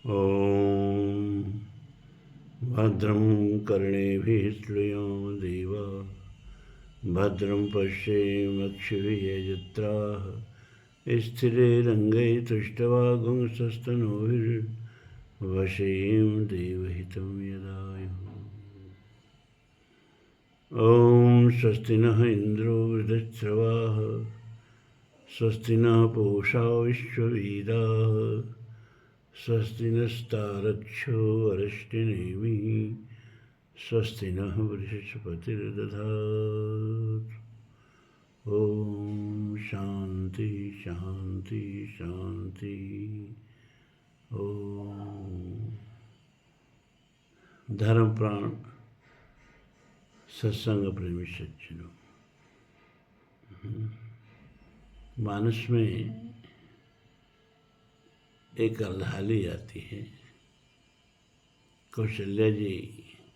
ॐ भद्रं कर्णेभिः श्लूयो देवा भद्रं पश्येमक्षभिर्यजत्राः स्थिरैरङ्गैस्तुष्टवागुंसस्तनूभिर्वशेम देवहितं यदायुः। ॐ स्वस्ति नः इन्द्रो वृद्धश्रवाः स्वस्ति नः पूषा विश्ववेदाः स्वस्ति नस्तारक्षो अरिष्टनेमिः स्वस्ति नः बृहस्पतिर्दधातु। ॐ शांति शांति शांति। ॐ धर्म प्राण सत्संग प्रेमी सज्जनों, मानस में एक अर्धाली आती है। कौशल्या जी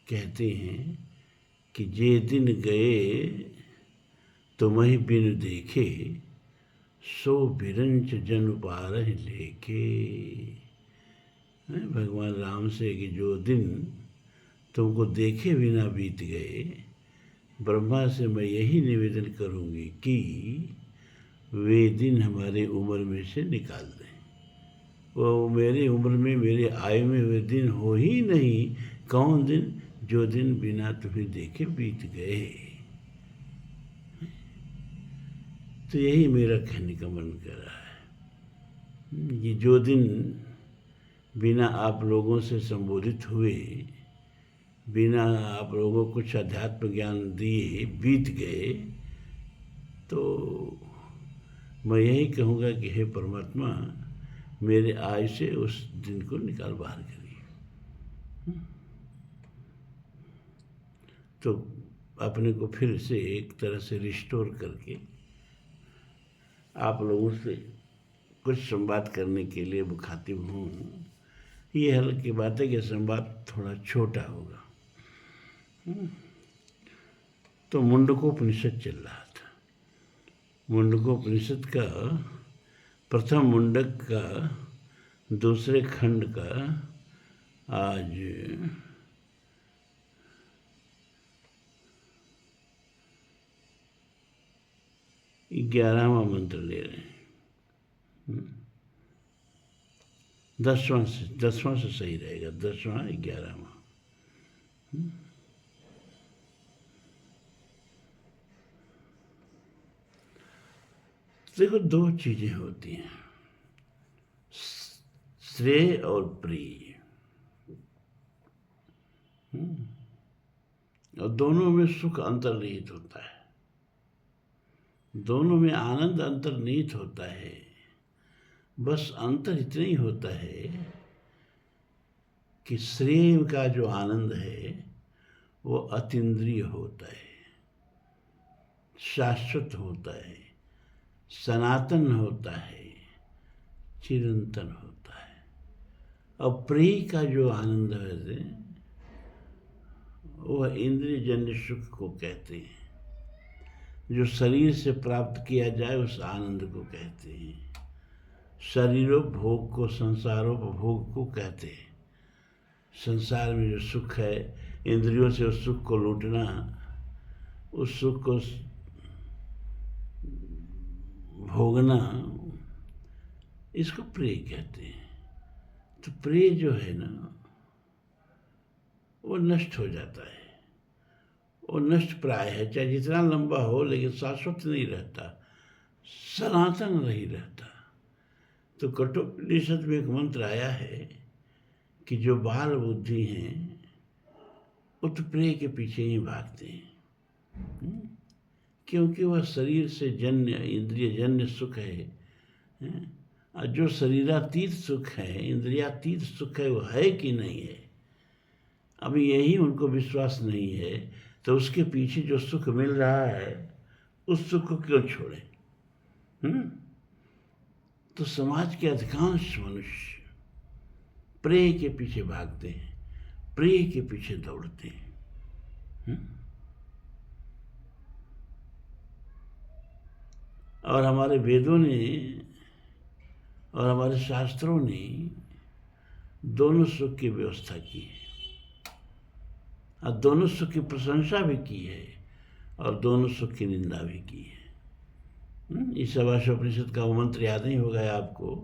कहती हैं कि जे दिन गए तुम्हें बिन देखे सो बिरंच जन पारहि लेके। भगवान राम से कि जो दिन तुमको देखे बिना बीत गए, ब्रह्मा से मैं यही निवेदन करूंगी कि वे दिन हमारे उम्र में से निकाल दें। वो मेरी उम्र में, मेरे आयु में वे दिन हो ही नहीं। कौन दिन? जो दिन बिना तुम्हें देखे बीत गए। तो यही मेरा कहने का मन कर रहा है कि जो दिन बिना आप लोगों से संबोधित हुए, बिना आप लोगों को कुछ अध्यात्म ज्ञान दिए बीत गए, तो मैं यही कहूँगा कि हे परमात्मा, मेरे आय से उस दिन को निकाल बाहर करिए। तो अपने को फिर से एक तरह से रिस्टोर करके आप लोगों से कुछ संवाद करने के लिए मुखातिब हूँ। ये हल्की बात है कि संवाद थोड़ा छोटा होगा। तो मुंडकोपनिषद चल रहा था। मुंडकोपनिषद का प्रथम मुंडक का दूसरे खंड का आज 11वां मंत्र ले रहे हैं। 10वां से सही रहेगा, 10वां 11वां। देखो, दो चीजें होती हैं, श्रेय और प्रिय, और दोनों में सुख अंतर्निहित होता है, दोनों में आनंद अंतर्निहित होता है। बस अंतर इतना ही होता है कि श्रेय का जो आनंद है वो अतीन्द्रिय होता है, शाश्वत होता है, सनातन होता है, चिरंतन होता है। और प्रिय का जो आनंद है वह इंद्रिय जन्य सुख को कहते हैं। जो शरीर से प्राप्त किया जाए उस आनंद को कहते हैं। शरीरोपभोग को संसारोपभोग को कहते हैं। संसार में जो सुख है, इंद्रियों से उस सुख को लूटना, उस सुख को भोगना, इसको प्रिय कहते हैं। तो प्रिय जो है ना, वो नष्ट हो जाता है, वो नष्ट प्राय है। चाहे जितना लंबा हो, लेकिन शाश्वत नहीं रहता, सनातन नहीं रहता। तो कठोपनिषद में एक मंत्र आया है कि जो बाल बुद्धि हैं वो तो प्रिय के पीछे ही भागते हैं, क्योंकि वह शरीर से जन्य, इंद्रिय जन्य सुख है। और जो शरीरातीत सुख है, इंद्रियातीत सुख है, वो है कि नहीं है, अभी यही उनको विश्वास नहीं है। तो उसके पीछे जो सुख मिल रहा है, उस सुख को क्यों छोड़े? तो समाज के अधिकांश मनुष्य प्रेय के पीछे भागते हैं, प्रेय के पीछे दौड़ते हैं। और हमारे वेदों ने और हमारे शास्त्रों ने दोनों सुख की व्यवस्था की है और दोनों सुख की प्रशंसा भी की है और दोनों सुख की निंदा भी की है। ईशावास्योपनिषद का वो मंत्र याद नहीं होगा आपको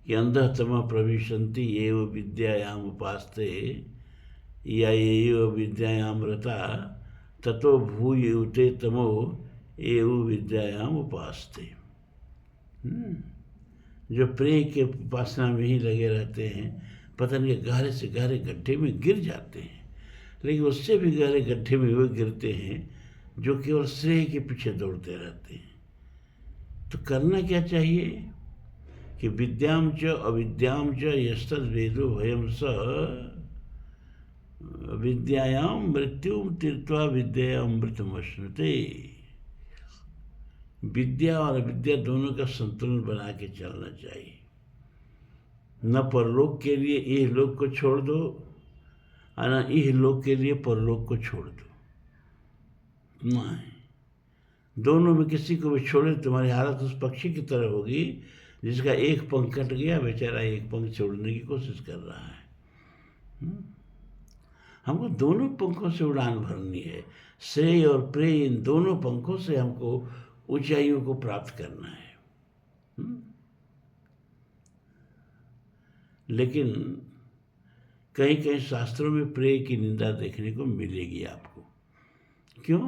कि अंधः तमः प्रविशन्ति एव विद्यायाम उपास्ते या एव विद्यायाम रता ततो भूय उते तमो एव विद्यायाम उपास्ते। जो प्रेय के उपासना में ही लगे रहते हैं, पता नहीं गहरे से गहरे गड्ढे में गिर जाते हैं, लेकिन उससे भी गहरे गड्ढे में वो गिरते हैं जो केवल श्रेय के पीछे दौड़ते रहते हैं। तो करना क्या चाहिए कि विद्याम च अविद्याम च यस्तद् वेदो भयम स विद्यायाम मृत्युम तीर्त्वा विद्यायाम मृत्युमश्नुते। विद्या और अविद्या दोनों का संतुलन बना के चलना चाहिए। न परलोक के लिए इहलोक को छोड़ दो और न इहलोक के लिए परलोक को छोड़ दो। नहीं, दोनों में किसी को भी छोड़े तुम्हारी हालत उस पक्षी की तरह होगी जिसका एक पंख कट गया, बेचारा एक पंख छोड़ने की कोशिश कर रहा है। हमको दोनों पंखों से उड़ान भरनी है। श्रेय और प्रेय, इन दोनों पंखों से हमको ऊंचाइयों को प्राप्त करना है। लेकिन कहीं कहीं शास्त्रों में प्रेय की निंदा देखने को मिलेगी आपको। क्यों?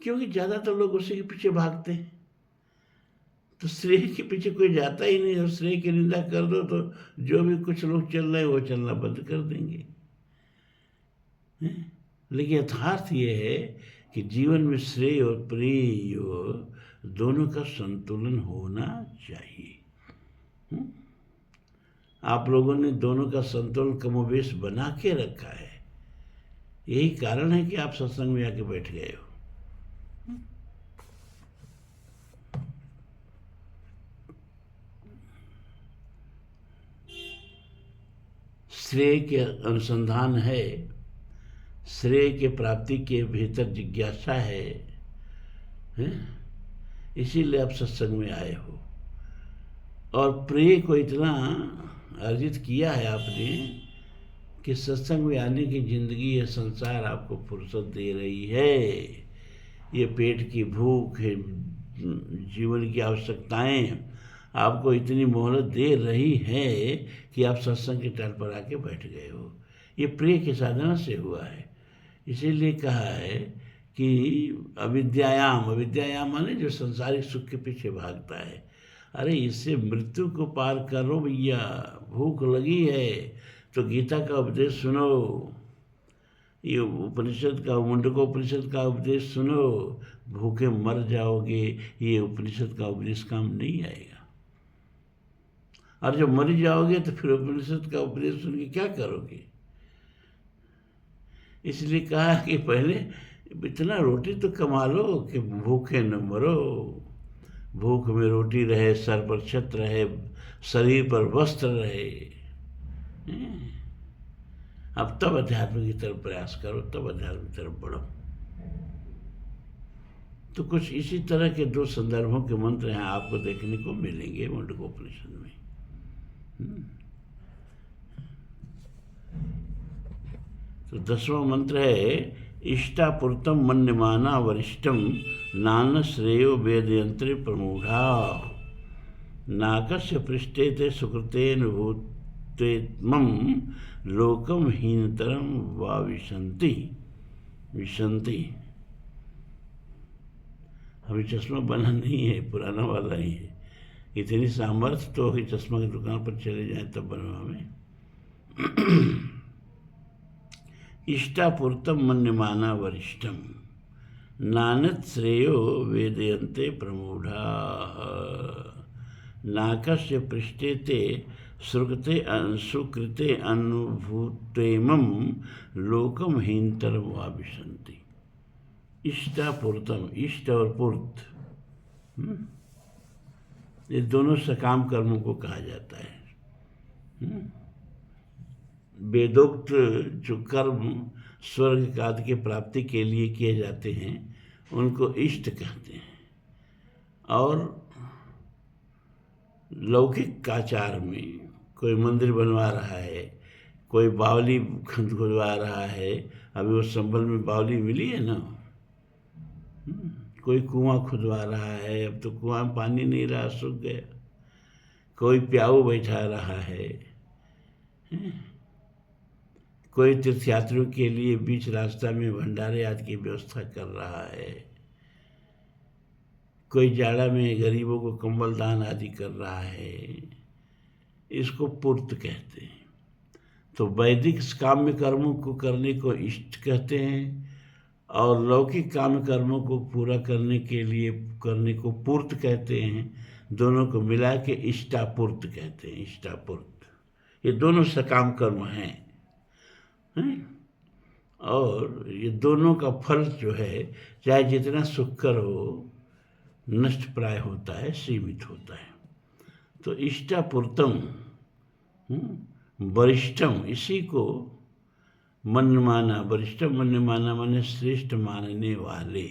क्योंकि ज़्यादातर लोग उसी के पीछे भागते हैं। तो श्रेय के पीछे कोई जाता ही नहीं, और श्रेय की निंदा कर दो तो जो भी कुछ लोग चल रहे हैं वो चलना बंद कर देंगे। लेकिन यथार्थ ये है कि जीवन में श्रेय और प्रेय दोनों का संतुलन होना चाहिए। आप लोगों ने दोनों का संतुलन कमोबेश बना के रखा है। यही कारण है कि आप सत्संग में आके बैठ गए हो। श्रेय के अनुसंधान है, श्रेय के प्राप्ति के भीतर जिज्ञासा है, इसीलिए आप सत्संग में आए हो। और प्रेय को इतना अर्जित किया है आपने कि सत्संग में आने की जिंदगी, ये संसार आपको फुर्सत दे रही है। ये पेट की भूख है, जीवन की आवश्यकताएं आपको इतनी मोहलत दे रही है कि आप सत्संग के तट पर आके बैठ गए हो। ये प्रेय की साधना से हुआ है। इसीलिए कहा है कि अविद्यायाम माने जो संसारिक सुख के पीछे भागता है। अरे इससे मृत्यु को पार करो भैया। भूख लगी है तो गीता का उपदेश सुनो, ये उपनिषद का, मुंडकोपनिषद का उपदेश सुनो। भूखे मर जाओगे, ये उपनिषद का उपदेश काम नहीं आएगा। और जब मर जाओगे तो फिर उपनिषद का उपदेश सुन के क्या करोगे? इसलिए कहा कि पहले इतना रोटी तो कमा लो कि भूखे न मरो। भूख में रोटी रहे, सर पर छत्र रहे, शरीर पर वस्त्र रहे। अब तब अध्यात्म की तरफ प्रयास करो, तब अध्यात्म की तरफ बढ़ो। तो कुछ इसी तरह के दो संदर्भों के मंत्र हैं आपको देखने को मिलेंगे मुंडकोपनिषद में। तो 10वां मंत्र है इष्टापुरतम मन्यमाना वरिष्ठम नान श्रेयो वेदयंत्रे प्रमूढ़ा नाकस्य पृष्ठे ते सुकृतेन भूतेत्मं लोकम हीनतरम वा विशन्ति। अभी चश्मा बना नहीं है, पुराना वाला ही है। इतनी सामर्थ्य तो होगी, चश्मा की दुकान पर चले जाएं तब बनवा में। इष्टापुरतम मन्यमाना वरिष्ठम नानत श्रेयो वेदयन्ते प्रमूढ़ा नाकस्य पृष्ठे ते सुकृते अनुभूतेमं लोकम हीनतरम वा विशन्ति। इष्टापुरतम, इष्ट और पुरत, ये दोनों सकाम कर्मों को कहा जाता है। वेदोक्त जो कर्म स्वर्ग आदि की प्राप्ति के लिए किए जाते हैं उनको इष्ट कहते हैं। और लौकिक आचार में कोई मंदिर बनवा रहा है, कोई बावली खुदवा रहा है। अभी वो संभल में बावली मिली है ना। कोई कुआं खुदवा रहा है, अब तो कुआं में पानी नहीं रहा, सूख गया। कोई प्याऊ बैठा रहा है। कोई तीर्थयात्रियों के लिए बीच रास्ता में भंडारे आदि की व्यवस्था कर रहा है। कोई जाड़ा में गरीबों को कंबल दान आदि कर रहा है। इसको पूर्त कहते हैं। तो वैदिक काम्य कर्मों को करने को इष्ट कहते हैं और लौकिक काम्य कर्मों को पूरा करने के लिए करने को पूर्त कहते हैं। दोनों को मिला के इष्टापूर्त कहते हैं। इष्टापूर्त, ये दोनों सकाम कर्म हैं। और ये दोनों का फल जो है, चाहे जितना सुखकर हो, नष्ट प्राय होता है, सीमित होता है। तो इष्टापूर्तम वरिष्ठम, इसी को मन माना। वरिष्ठम मन माना माने श्रेष्ठ मानने वाले।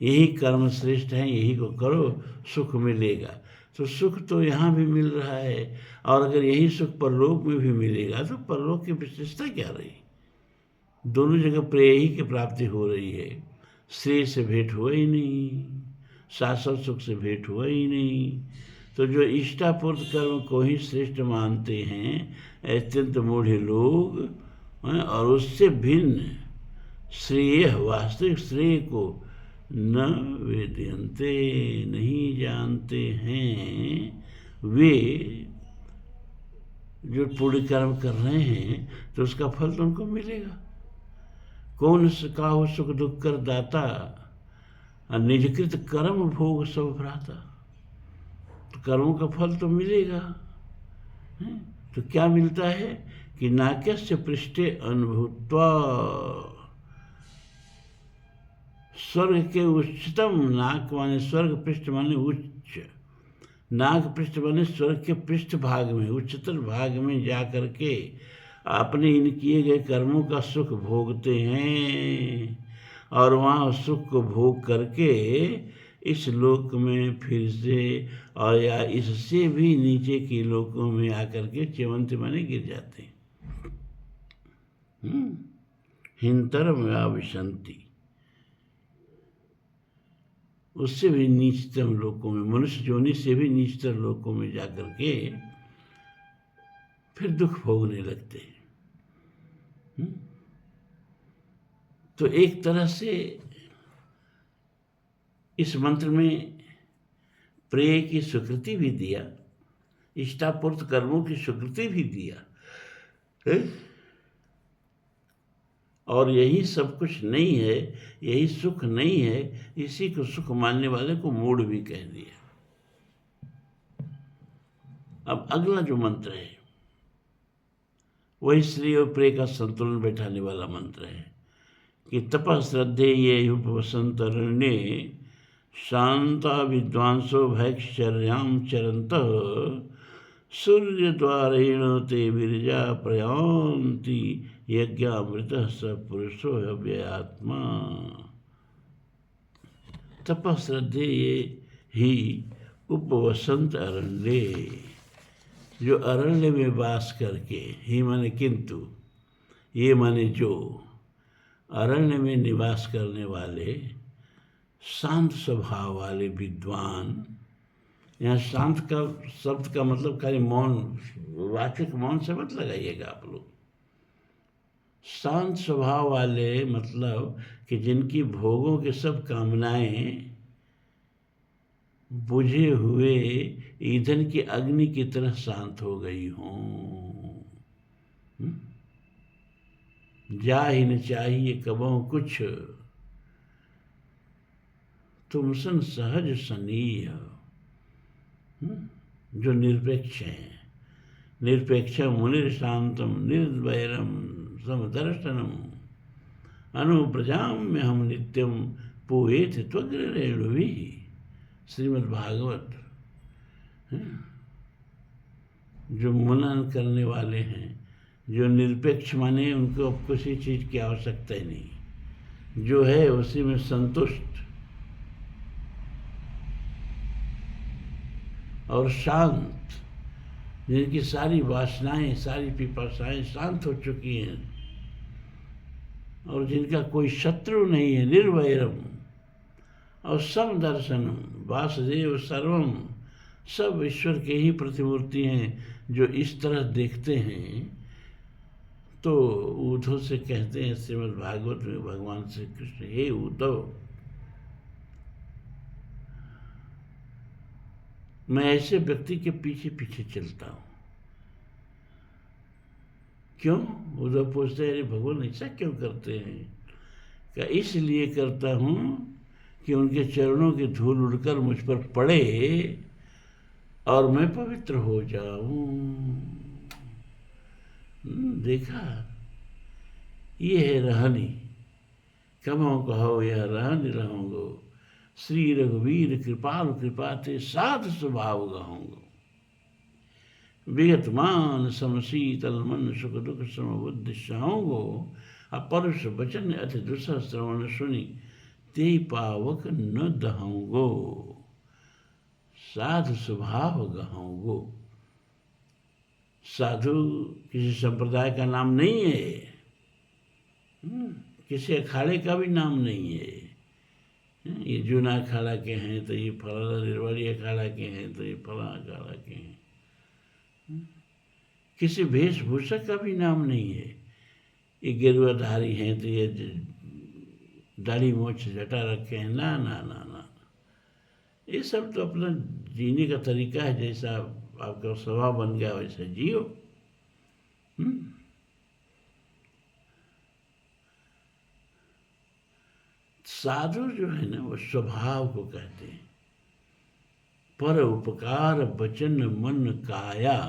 यही कर्म श्रेष्ठ है, यही को करो, सुख मिलेगा। तो सुख तो यहाँ भी मिल रहा है, और अगर यही सुख परलोक में भी मिलेगा तो परलोक की विशेषता क्या रही? दोनों जगह प्रेयी की प्राप्ति हो रही है। श्रेय से भेंट हुआ ही नहीं, शाश्वत सुख से भेंट हुआ ही नहीं। तो जो इष्टापूर्त कर्म को ही श्रेष्ठ मानते हैं अत्यंत मूढ़ लोग, और उससे भिन्न श्रेय, वास्तविक श्रेय को न वेदयन्ते, नहीं जानते हैं, वे जो पुण्य कर्म कर रहे हैं तो उसका फल तो उनको मिलेगा। कौन का हो सुख दुख कर दाता, निजकृत कर्म भोग सब भ्राता। तो कर्मों का फल तो मिलेगा। तो क्या मिलता है कि नाक्यस्य पृष्ठे अनुभूत्वा, स्वर्ग के उच्चतम, नाक माने स्वर्ग, पृष्ठ माने उच्च, नाक पृष्ठ माने स्वर्ग के पृष्ठ भाग में, उच्चतर भाग में जा करके अपने इन किए गए कर्मों का सुख भोगते हैं। और वहाँ सुख को भोग करके इस लोक में फिर से, और या इससे भी नीचे के लोकों में आकर के चिवंत माने गिर जाते हैं। हिंतरम या विशंति, उससे भी नीचतम लोकों में, मनुष्य योनि से भी नीचतर लोकों में जाकर के फिर दुख भोगने लगते हैं। तो एक तरह से इस मंत्र में प्रेय की स्वीकृति भी दिया, इष्टापूर्त कर्मों की स्वीकृति भी दिया है? और यही सब कुछ नहीं है, यही सुख नहीं है, इसी को सुख मानने वाले को मूढ़ भी कह दिया। अब अगला जो मंत्र है वही श्रेय और प्रेय का संतुलन बैठाने वाला मंत्र है कि तपः श्रद्धेये उपवसंतरण्ये शांता विद्वांसो भैक्षर्यां चरन्तः सूर्यद्वारेण ते विरजा प्रयान्ति यज्ञामृतः स पुरुषो अव्ययात्मा। तपः श्रद्धेये ही उपवसंत अरण्ये, जो अरण्य में वास करके, ही माने किंतु, ये माने जो, अरण्य में निवास करने वाले शांत स्वभाव वाले विद्वान। यहाँ शांत का शब्द का मतलब खाली मौन, वाचिक मौन से मत लगाइएगा आप लोग। शांत स्वभाव वाले मतलब कि जिनकी भोगों के सब कामनाएं बुझे हुए ईंधन की अग्नि की तरह शांत हो गई हों। जा ही न चाहिए कबहु कुछ, तुम सन सहज सनीय। जो निरपेक्ष हैं, निरपेक्ष मुनिर शांतम निर्वैरम समदर्शनम अनुप्रजाम में हम नित्यम पूयेत त्वग्रेणुभिः। श्रीमद् भागवत। जो मनन करने वाले हैं, जो निरपेक्ष माने उनको अब किसी चीज़ की आवश्यकता ही नहीं, जो है उसी में संतुष्ट और शांत, जिनकी सारी वासनाएं, सारी पिपासाएं शांत हो चुकी हैं और जिनका कोई शत्रु नहीं है, निर्वैरम और समदर्शनम, वासुदेव सर्वम, सब ईश्वर के ही प्रतिमूर्ति हैं। जो इस तरह देखते हैं तो उद्धव से कहते हैं श्रीमद् भागवत में भगवान श्री कृष्ण, हे उद्धव, मैं ऐसे व्यक्ति के पीछे पीछे चलता हूं। क्यों? उद्धव पूछते हैं, अरे भगवान ऐसा क्यों करते हैं? क्या इसलिए करता हूं कि उनके चरणों की धूल उड़कर मुझ पर पड़े और मैं पवित्र हो जाऊं। देखा, ये है रहनी, कमो कहो यह रहनी रहूंगो, श्री रघुवीर कृपाल कृपाते साध स्वभाव गहूंगो। विगत मान समशीतल मन सुख दुख समबुद्धि सहोंगो, अपरुष वचन अति दुसह श्रवण सुनी, ते पावक न दहोंगो, साधु स्वभाव गहोंगो। साधु किसी संप्रदाय का नाम नहीं है, किसी अखाड़े का भी नाम नहीं है। ये जूना अखाड़ा के हैं तो ये फलाना, निर्वाड़ी अखाड़ा के हैं तो ये फलाना अखाड़ा के हैं। किसी वेशभूषा का भी नाम नहीं है। ये गेरुआधारी हैं तो ये दाढ़ी मोछ जटा रखे हैं, ना ना ना ना। ये सब तो अपना जीने का तरीका है, जैसा आपका स्वभाव बन गया वैसे जियो। साधु जो है ना, वो स्वभाव को कहते हैं। पर उपकार वचन मन काया,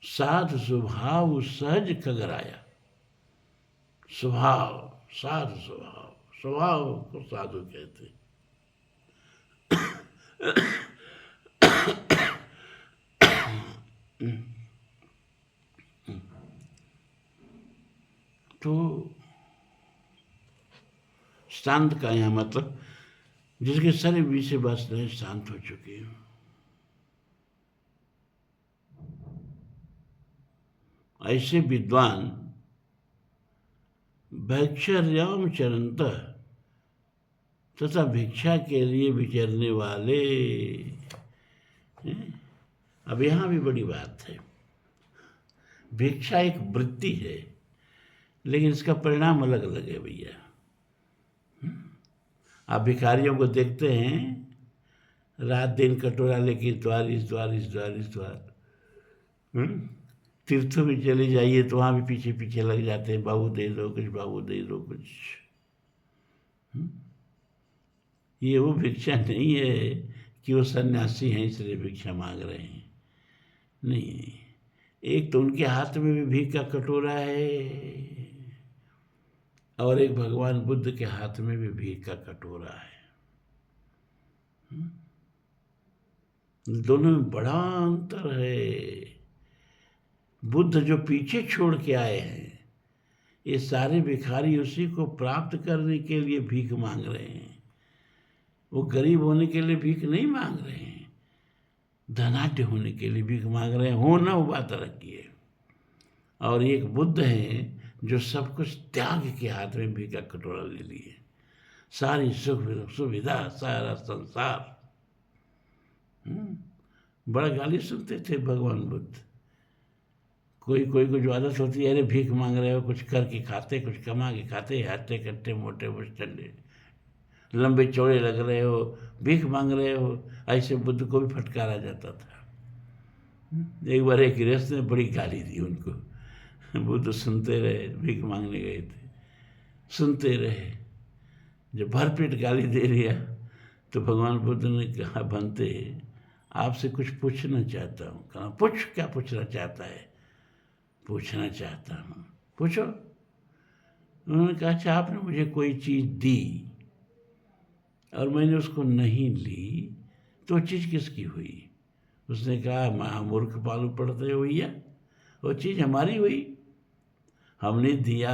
साधु स्वभाव सहज खगराया। स्वभाव, साधु स्वभाव, स्वभाव को साधु कहते हैं। तो शांत का यहाँ मतलब जिसके सारे विषय वासनाएं शांत हो चुकी हैं। ऐसे विद्वान भैक्षर्याम चरंत, तथा भिक्षा के लिए विचरने वाले। अब यहाँ भी बड़ी बात है। भिक्षा एक वृत्ति है, लेकिन इसका परिणाम अलग अलग है भैया। आप भिखारियों को देखते हैं, रात दिन कटोरा लेके द्वार इस द्वार इस द्वार इस द्वार। तीर्थों में चले जाइए तो वहाँ भी पीछे पीछे लग जाते हैं, बाबू दे दो कुछ, बाबू दे दो कुछ। ये वो भिक्षा नहीं है कि वो सन्यासी हैं इसलिए भिक्षा मांग रहे हैं, नहीं। एक तो उनके हाथ में भी भीख का कटोरा है और एक भगवान बुद्ध के हाथ में भी भीख का कटोरा है। दोनों में बड़ा अंतर है। बुद्ध जो पीछे छोड़ के आए हैं, ये सारे भिखारी उसी को प्राप्त करने के लिए भीख मांग रहे हैं। वो गरीब होने के लिए भीख नहीं मांग रहे हैं, धनाढ्य होने के लिए भीख मांग रहे हैं। हो ना, वो बात रखी है। और एक बुद्ध है जो सब कुछ त्याग के हाथ में भीख का कटोरा ले लिए, सारी सुख सुविधा, सारा संसार। बड़ा गाली सुनते थे भगवान बुद्ध। कोई कोई को जो आदत होती है, अरे भीख मांग रहे हो, कुछ करके खाते, कुछ कमा के खाते, हट्टे कट्टे मोटे मुस्टंडे, लंबे चौड़े लग रहे हो, भीख मांग रहे हो। ऐसे बुद्ध को भी फटकारा जाता था। एक बार एक गृहस्थ ने बड़ी गाली दी उनको। बुद्ध सुनते रहे, भीख मांगने गए थे, सुनते रहे। जब भरपेट गाली दे दिया तो भगवान बुद्ध ने कहा, बनते आपसे कुछ पूछना चाहता हूँ। कहा, पूछ, क्या पूछना चाहता है? पूछना चाहता हूँ, पूछो। उन्होंने कहा, अच्छा आपने मुझे कोई चीज़ दी और मैंने उसको नहीं ली, तो चीज़ किसकी हुई? उसने कहा, महामूर्ख पालू पड़ते हो भैया, वो चीज़ हमारी हुई। हमने दिया,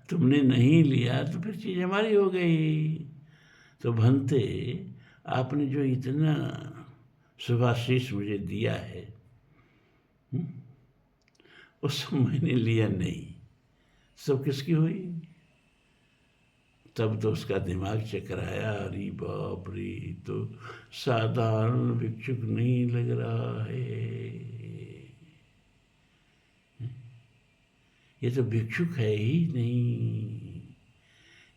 तुमने नहीं लिया, तो फिर चीज़ हमारी हो गई। तो भंते, आपने जो इतना शुभाशीष मुझे दिया है, वो सब मैंने लिया नहीं, सब किसकी हुई? तब तो उसका दिमाग चकराया, अरे बाप रे, तो साधारण भिक्षुक नहीं लग रहा है, ये तो भिक्षुक है ही नहीं,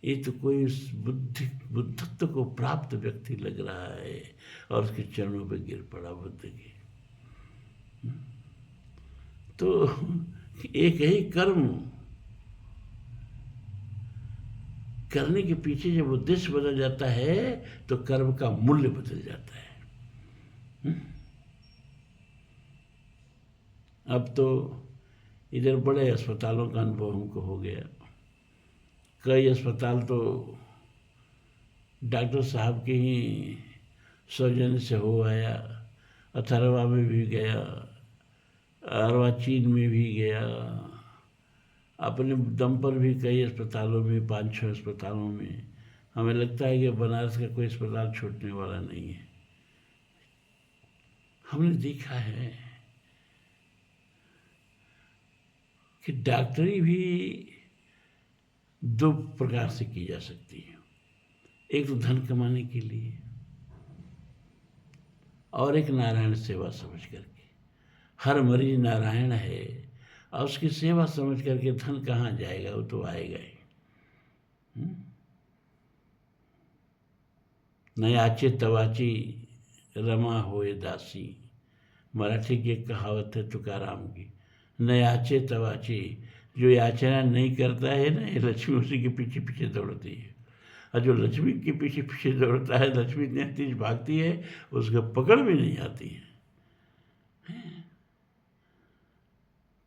ये तो कोई उस बुद्धत्व को प्राप्त व्यक्ति लग रहा है। और उसके चरणों पर गिर पड़ा बुद्ध के। तो एक ही कर्म करने के पीछे जब उद्देश्य बदल जाता है तो कर्म का मूल्य बदल जाता है। अब तो इधर बड़े अस्पतालों का अनुभव हमको हो गया। कई अस्पताल तो डॉक्टर साहब के ही सौजन्य से हो आया। अथर्वा में भी गया, अर्वाचीन में भी गया, अपने दम पर भी कई अस्पतालों में, 5-6 अस्पतालों में। हमें लगता है कि बनारस का कोई अस्पताल छूटने वाला नहीं है। हमने देखा है कि डॉक्टरी भी 2 प्रकार से की जा सकती है। एक तो धन कमाने के लिए, और एक नारायण सेवा समझ करके। हर मरीज नारायण है और उसकी सेवा समझ करके धन कहाँ जाएगा, वो तो आएगा ही। नयाचे तवाची रमा होए दासी, मराठी की एक कहावत है तुकाराम की। नयाचे तवाची, जो याचना नहीं करता है ना, ये लक्ष्मी उसी के पीछे पीछे दौड़ती है। और जो लक्ष्मी के पीछे पीछे दौड़ता है, लक्ष्मी इतनी तेज भागती है उसको पकड़ भी नहीं आती है।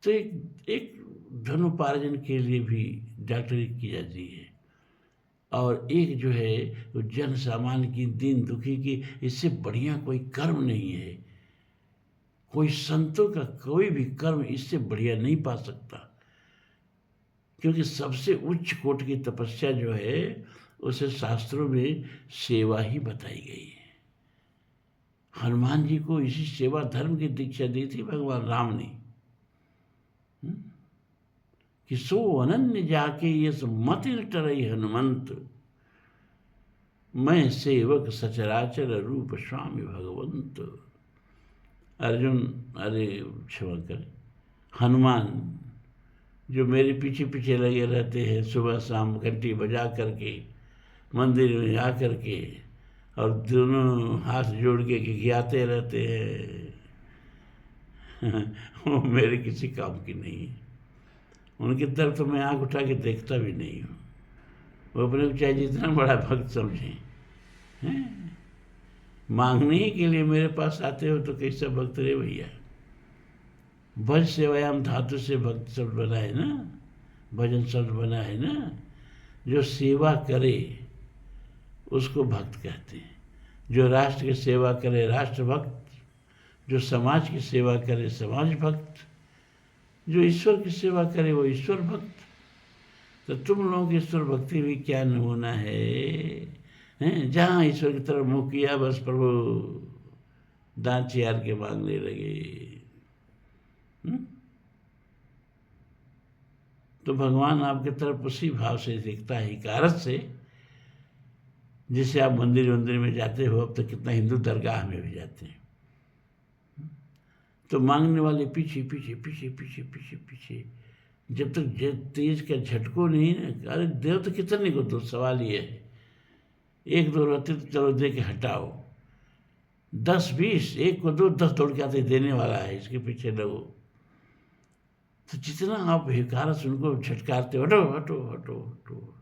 तो एक धनोपार्जन के लिए भी डॉक्टरी की जाती है, और एक जो है वो जन सामान्य की, दीन दुखी की, इससे बढ़िया कोई कर्म नहीं है। कोई संतों का कोई भी कर्म इससे बढ़िया नहीं पा सकता, क्योंकि सबसे उच्च कोटि की तपस्या जो है उसे शास्त्रों में सेवा ही बताई गई है। हनुमान जी को इसी सेवा धर्म की दीक्षा दी थी भगवान राम ने, कि सो अनन्य जाके ये मत टरई हनुमंत, मैं सेवक सचराचर रूप स्वामी भगवंत। अर्जुन, अरे क्षमा कर, हनुमान जो मेरे पीछे पीछे लगे रहते हैं, सुबह शाम घंटी बजा करके मंदिर में जा करके, और दोनों हाथ जोड़ के गियाते रहते हैं, वो मेरे किसी काम की नहीं है। उनकी तरफ तो मैं आँख उठा के देखता भी नहीं हूँ। वो अपने को चाहे जितना बड़ा भक्त समझें, हैं? मांगने ही के लिए मेरे पास आते हो तो कैसा भक्त रे भैया। भज सेवायाम धातु से भक्त शब्द बना है ना, भजन शब्द बना है ना। जो सेवा करे उसको भक्त कहते हैं। जो राष्ट्र की सेवा करे राष्ट्र भक्त, जो समाज की सेवा करे समाज भक्त, जो ईश्वर की सेवा करे वो ईश्वर भक्त। तो तुम लोगों की ईश्वर भक्ति भी क्या नमूना है, जहाँ ईश्वर की तरफ मुँह किया बस प्रभु दान चियार के मांगने लगे। तो भगवान आपके तरफ उसी भाव से दिखता है, हिकारत से, जिससे आप मंदिर वंदिर में जाते हो। अब तो कितना हिंदू दरगाह में भी जाते हैं, तो मांगने वाले पीछे पीछे पीछे पीछे पीछे पीछे, जब तक तेज का झटको नहीं ना। अरे देव तो कितने को, तो सवाल ये है, 1-2 रहते तो चलो दे के हटाओ, 10-20, 1 को 2, 10 दौड़ के आते देने वाला है, इसके पीछे लगो। तो जितना आप हिकारत उनको झटकारते, हटो हटो हटो हटो,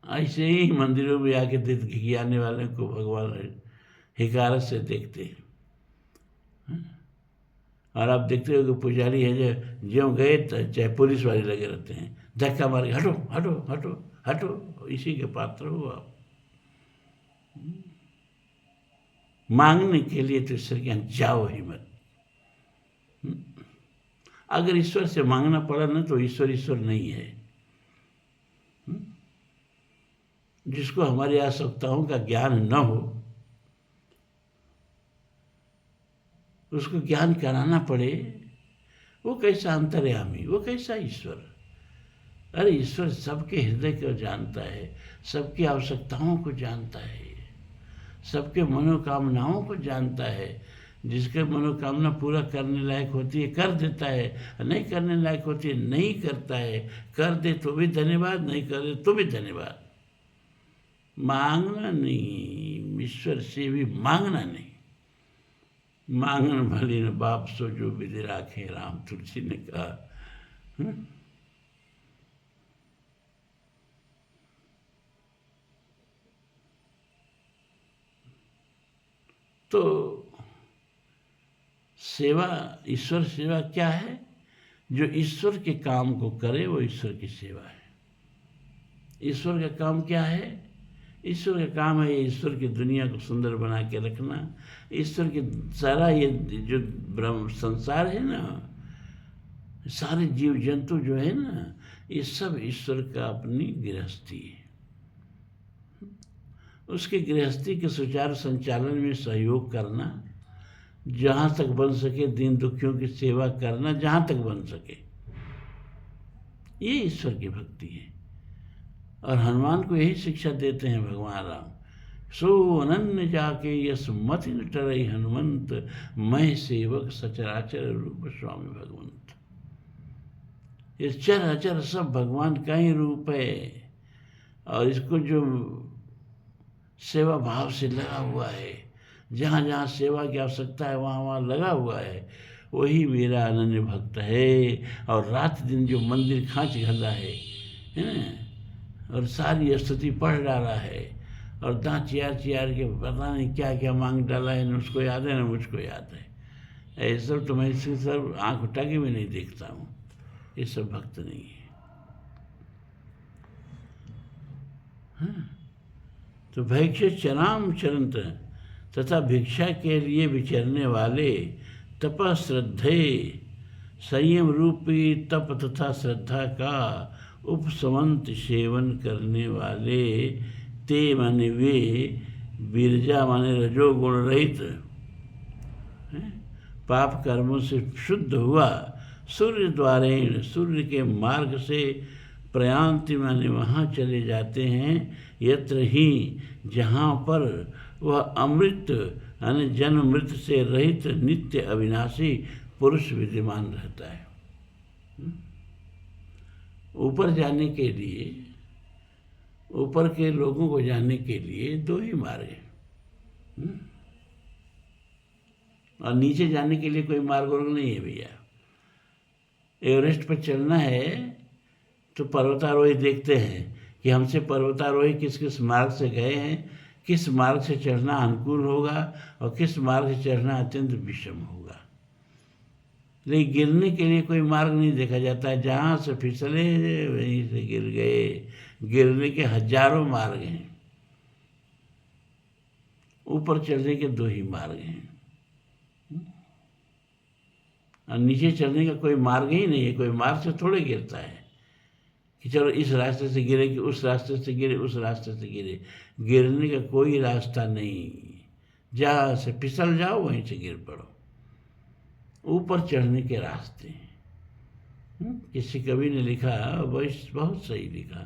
ऐसे ही मंदिरों में आके घिघियाने वाले को भगवान हिकारत से देखते हैं। और आप देखते हो कि पुजारी है जो ज्यों गए तो चाहे पुलिस वाले लगे रहते हैं, धक्का मार के हटो हटो हटो हटो, इसी के पात्र हो आप। मांगने के लिए तो ईश्वर के यहाँ जाओ ही मत। अगर ईश्वर से मांगना पड़ा ना तो ईश्वर ईश्वर नहीं है। जिसको हमारी आवश्यकताओं का ज्ञान न हो, उसको ज्ञान कराना पड़े, वो कैसा अंतर्यामी, वो कैसा ईश्वर। अरे ईश्वर सबके हृदय को जानता है, सबकी आवश्यकताओं को जानता है, सबके मनोकामनाओं को जानता है। जिसके मनोकामना पूरा करने लायक होती है कर देता है, नहीं करने लायक होती है नहीं करता है। कर दे तो भी धन्यवाद, नहीं कर दे तो भी धन्यवाद। मांगना नहीं, ईश्वर से भी मांगना नहीं। मांगन भली न बाप सो जो विधि राखे, राम तुलसी ने कहा। तो सेवा, ईश्वर सेवा क्या है? जो ईश्वर के काम को करे वो ईश्वर की सेवा है। ईश्वर का काम क्या है? ईश्वर का काम है ईश्वर की दुनिया को सुंदर बना के रखना। ईश्वर की सारा ये जो ब्रह्म संसार है ना, सारे जीव जंतु जो है ना, ये सब ईश्वर का अपनी गृहस्थी है। उसकी गृहस्थी के सुचारू संचालन में सहयोग करना, जहाँ तक बन सके दीन दुखियों की सेवा करना, जहाँ तक बन सके, ये ईश्वर की भक्ति है। और हनुमान को यही शिक्षा देते हैं भगवान राम, सो अनन्य जाके यस मति न टरई हनुमंत, मैं सेवक सचराचर रूप स्वामी भगवंत। ये चर अचर सब भगवान का ही रूप है, और इसको जो सेवा भाव से लगा हुआ है, जहाँ जहाँ सेवा की आवश्यकता है वहाँ वहाँ लगा हुआ है, वही मेरा अनन्य भक्त है। और रात दिन जो मंदिर खांच घला है ना, और सारी स्तुति पढ़ डाला है, और दांत चियार चियार के पता नहीं क्या क्या मांग डाला है, न उसको याद है न मुझको याद है। ऐसा सब तो मैं इससे सब आँख उठा के भी नहीं देखता हूँ। ये सब भक्त नहीं है। हाँ। तो भैक्ष चराम चरंत तथा भिक्षा के लिए विचरने वाले, तप श्रद्धे संयम रूपी तप तथा श्रद्धा का उपसमंत सेवन करने वाले, ते माने वे, बिरजा माने रजोगुण रहित, पाप कर्मों से शुद्ध हुआ, सूर्य द्वारेण सूर्य के मार्ग से, प्रयांति माने वहाँ चले जाते हैं, यत्र ही जहाँ पर वह अमृत यानी जन्म मृत्यु से रहित नित्य अविनाशी पुरुष विद्यमान रहता है। ऊपर जाने के लिए, ऊपर के लोगों को जाने के लिए दो ही मार्ग हैं, और नीचे जाने के लिए कोई मार्ग नहीं है भैया। एवरेस्ट पर चलना है तो पर्वतारोही देखते हैं कि हमसे पर्वतारोही किस किस मार्ग से गए हैं, किस मार्ग से चढ़ना अनुकूल होगा और किस मार्ग से चढ़ना अत्यंत विषम होगा। लेकिन गिरने के लिए कोई मार्ग नहीं देखा जाता है, जहाँ से फिसले वहीं से गिर गए। गिरने के हजारों मार्ग हैं, ऊपर चढ़ने के दो ही मार्ग हैं, और नीचे चढ़ने का कोई मार्ग ही नहीं है। कोई मार्ग से थोड़े गिरता है कि चलो इस रास्ते से गिरे कि उस रास्ते से गिरे, उस रास्ते से गिरे। गिरने का कोई रास्ता नहीं, जहाँ से फिसल जाओ वहीं से गिर पड़ो। ऊपर चढ़ने के रास्ते। किसी कवि ने लिखा, बहुत सही लिखा,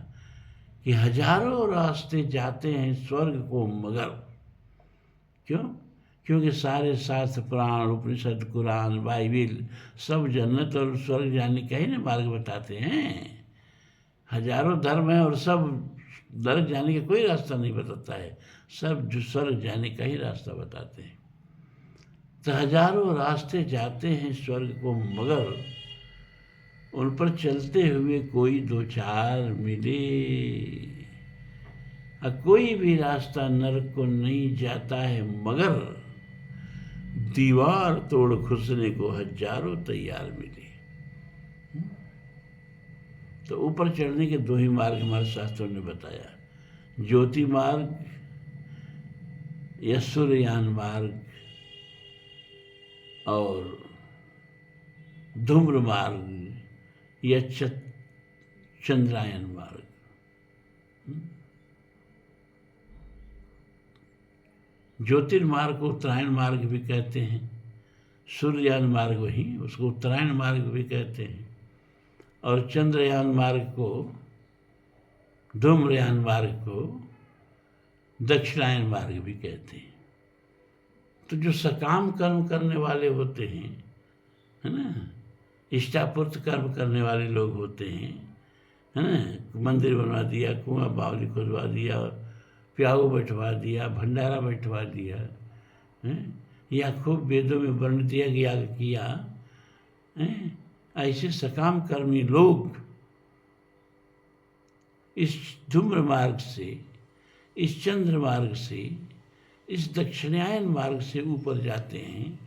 कि हजारों रास्ते जाते हैं स्वर्ग को मगर। क्यों? क्योंकि सारे शास्त्र, पुराण, उपनिषद, कुरान, बाइबिल सब जन्नत और स्वर्ग जाने का ही ना मार्ग बताते हैं। हजारों धर्म है और सब नरक जाने का कोई रास्ता नहीं बताता है, सब जो स्वर्ग जाने का ही रास्ता बताते हैं। तो हजारों रास्ते जाते हैं स्वर्ग को मगर उन पर चलते हुए कोई दो चार मिले। कोई भी रास्ता नरक को नहीं जाता है मगर दीवार तोड़ घुसने को हजारों तैयार मिले। तो ऊपर चढ़ने के दो ही मार्ग हमारे शास्त्रों ने बताया, ज्योति मार्ग या सूर्ययान मार्ग और धूम्र मार्ग या चंद्रायन मार्ग। ज्योतिर्मार्ग को उत्तरायण मार्ग भी कहते हैं, सूर्ययान मार्ग वही, उसको उत्तरायण मार्ग भी कहते हैं, और चंद्रयान मार्ग को, धूम्रयान मार्ग को दक्षिणायन मार्ग भी कहते हैं। तो जो सकाम कर्म करने वाले होते हैं, है ना, इष्टापूर्त कर्म करने वाले लोग होते हैं, है ना, मंदिर बनवा दिया, कुआं बावली खुदवा दिया, प्याऊ बैठवा दिया, भंडारा बैठवा दिया, है, या खूब वेदों में वर्ण दिया गया किया, है, ऐसे सकाम कर्मी लोग इस धूम्र मार्ग से, इस चंद्र मार्ग से, इस दक्षिणायन मार्ग से ऊपर जाते हैं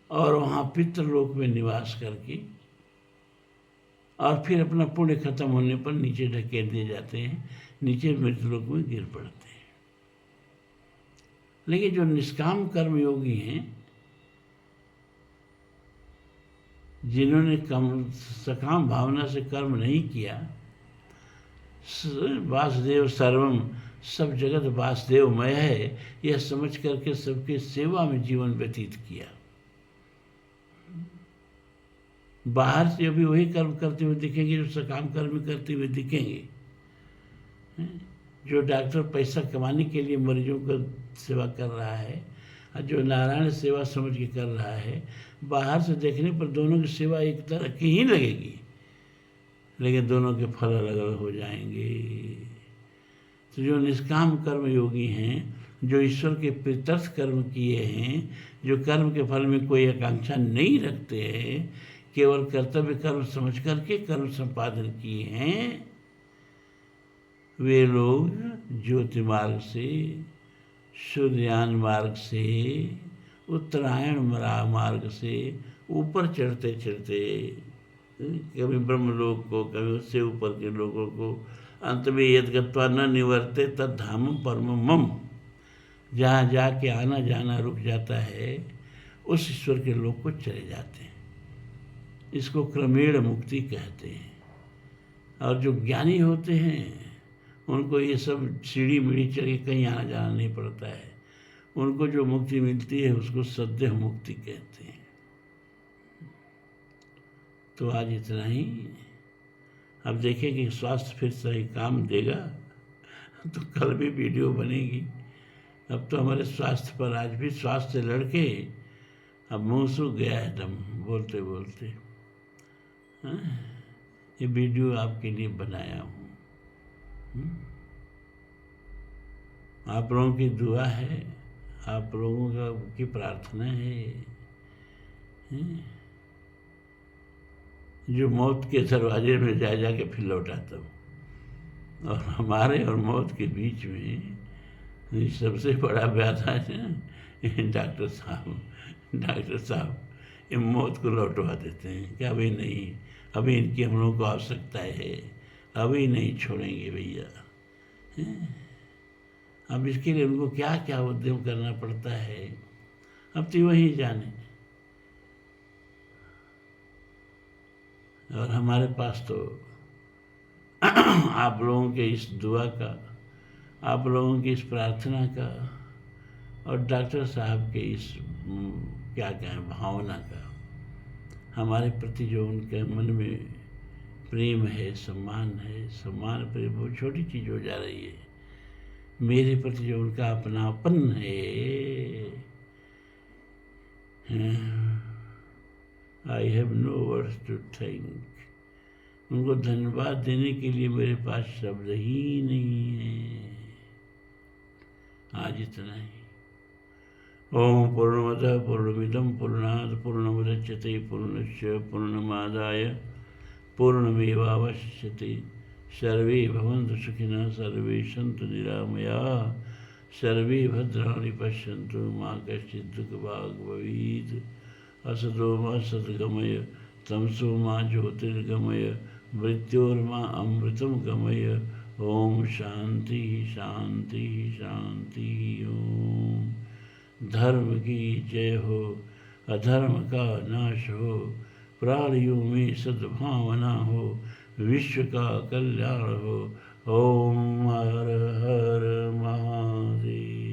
और वहाँ पितृलोक में निवास करके और फिर अपना पुण्य खत्म होने पर नीचे ढकेल दिए जाते हैं, नीचे मृतलोक में गिर पड़ते हैं। लेकिन जो निष्काम कर्म योगी हैं, जिन्होंने सकाम भावना से कर्म नहीं किया, वासुदेव सर्वम, सब जगत वासुदेवमय है, यह समझ करके सबके सेवा में जीवन व्यतीत किया, बाहर से अभी वही कर्म करते हुए दिखेंगे जो सकाम कर्म करते हुए दिखेंगे। जो डॉक्टर पैसा कमाने के लिए मरीजों का सेवा कर रहा है और जो नारायण सेवा समझ के कर रहा है, बाहर से देखने पर दोनों की सेवा एक तरह की ही लगेगी, लेकिन दोनों के फल अलग अलग हो जाएंगे। तो जो निष्काम कर्म योगी हैं, जो ईश्वर के प्रीत्यर्थ कर्म किए हैं, जो कर्म के फल में कोई आकांक्षा नहीं रखते हैं, केवल कर्तव्य कर्म समझ करके कर्म संपादन किए हैं, वे लोग ज्योति मार्ग से, सूर्ययान मार्ग से, उत्तरायण मार्ग से ऊपर चढ़ते चढ़ते कभी ब्रह्मलोक को, कभी उससे ऊपर के लोगों को, अंत में यद गत्वा न निवर्ते तद धाम परम मम, जहाँ जाके आना जाना रुक जाता है, उस ईश्वर के लोक को चले जाते हैं। इसको क्रमेण मुक्ति कहते हैं। और जो ज्ञानी होते हैं उनको ये सब सीढ़ी मीढ़ी चढ़ के कहीं आना जाना नहीं पड़ता है, उनको जो मुक्ति मिलती है उसको सद्देह मुक्ति कहते हैं। तो आज इतना ही। अब देखें कि स्वास्थ्य फिर सही काम देगा तो कल भी वीडियो बनेगी। अब तो हमारे स्वास्थ्य पर आज भी स्वास्थ्य लड़के अब मुँह सूख गया है दम बोलते बोलते। ये वीडियो आपके लिए बनाया हूँ। आप लोगों की दुआ है, आप लोगों का की प्रार्थना है, जो मौत के दरवाजे में जा जाके फिर लौटाता हूँ। और हमारे और मौत के बीच में सबसे बड़ा व्याधा है डॉक्टर साहब ये मौत को लौटवा देते हैं कि अभी नहीं, अभी इनकी हम लोगों को आवश्यकता है, अभी नहीं छोड़ेंगे भैया। अब इसके लिए उनको क्या क्या उद्यम करना पड़ता है, अब तो वही जाने। और हमारे पास तो आप लोगों के इस दुआ का, आप लोगों की इस प्रार्थना का और डॉक्टर साहब के इस क्या कहें भावना का, हमारे प्रति जो उनके मन में प्रेम है, सम्मान है, सम्मान प्रेम वो छोटी चीज़ हो जा रही है। मेरे प्रति जो उनका अपनापन है, I have no words to thank. उनको धन्यवाद देने के लिए मेरे पास शब्द ही नहीं है। आज इतना ही। ओम पूर्णमदः पूर्णमिदं पूर्णात् पूर्णमुदच्यते पूर्णस्य पूर्णमादाय पूर्णमेवावशिष्यते। सर्वे भवन्तु सुखिनः, सर्वे सन्तु निरामयाः, सर्वे भद्राणि पश्यन्तु, मा कश्चित् दुःखभाग् भवेत्। असतो मा सद्गमय, तमसो मा ज्योतिर्गमय, मृत्योर्मा अमृतं गमय। ओम शांति शांति शांति। ओम धर्म की जय हो, अधर्म का नाश हो, प्राणियों में सद्भावना हो, विश्व का कल्याण हो। ओम हर हर महादेव।